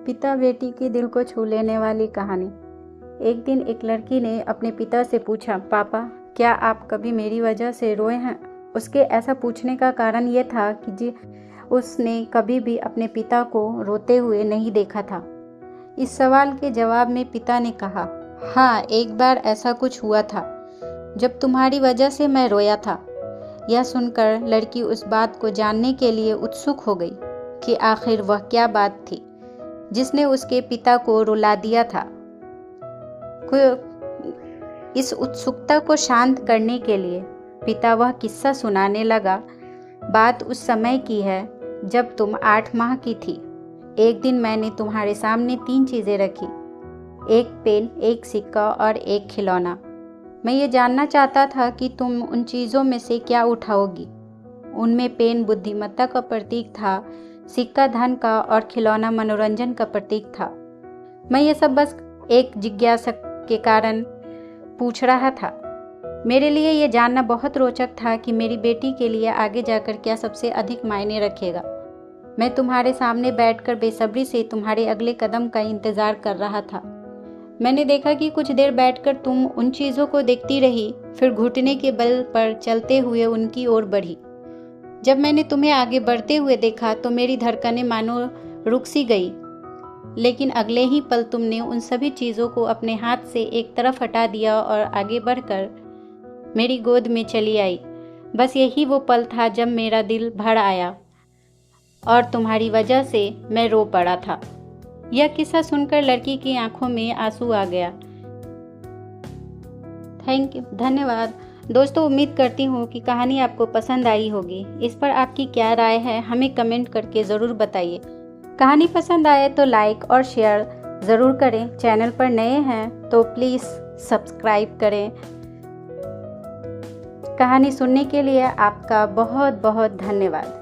पिता बेटी के दिल को छू लेने वाली कहानी। एक दिन एक लड़की ने अपने पिता से पूछा, पापा क्या आप कभी मेरी वजह से रोए हैं? उसके ऐसा पूछने का कारण ये था कि उसने कभी भी अपने पिता को रोते हुए नहीं देखा था। इस सवाल के जवाब में पिता ने कहा, हाँ, एक बार ऐसा कुछ हुआ था जब तुम्हारी वजह से मैं रोया था। यह सुनकर लड़की उस बात को जानने के लिए उत्सुक हो गई कि आखिर वह क्या बात थी जिसने उसके पिता को रुला दिया था। इस उत्सुकता को शांत करने के लिए पिता वह किस्सा सुनाने लगा। बात उस समय की है जब तुम 8 माह की थी। एक दिन मैंने तुम्हारे सामने 3 चीज़ें रखी, एक पेन, एक सिक्का और एक खिलौना। मैं ये जानना चाहता था कि तुम उन चीज़ों में से क्या उठाओगी। उनमें पेन बुद्धिमत्ता का प्रतीक था, सिक्का धन का और खिलौना मनोरंजन का प्रतीक था। मैं ये सब बस एक जिज्ञासा के कारण पूछ रहा था। मेरे लिए ये जानना बहुत रोचक था कि मेरी बेटी के लिए आगे जाकर क्या सबसे अधिक मायने रखेगा। मैं तुम्हारे सामने बैठकर बेसब्री से तुम्हारे अगले कदम का इंतज़ार कर रहा था। मैंने देखा कि कुछ देर बैठकर तुम उन चीज़ों को देखती रही, फिर घुटने के बल पर चलते हुए उनकी ओर बढ़ी। जब मैंने तुम्हें आगे बढ़ते हुए देखा तो मेरी धड़कनें मानो रुक सी गई, लेकिन अगले ही पल तुमने उन सभी चीज़ों को अपने हाथ से एक तरफ हटा दिया और आगे बढ़कर मेरी गोद में चली आई। बस यही वो पल था जब मेरा दिल भर आया और तुम्हारी वजह से मैं रो पड़ा था। यह किस्सा सुनकर लड़की की आंखों में आंसू आ गया। धन्यवाद दोस्तों। उम्मीद करती हूँ कि कहानी आपको पसंद आई होगी। इस पर आपकी क्या राय है हमें कमेंट करके ज़रूर बताइए। कहानी पसंद आए तो लाइक और शेयर ज़रूर करें। चैनल पर नए हैं तो प्लीज़ सब्सक्राइब करें। कहानी सुनने के लिए आपका बहुत बहुत धन्यवाद।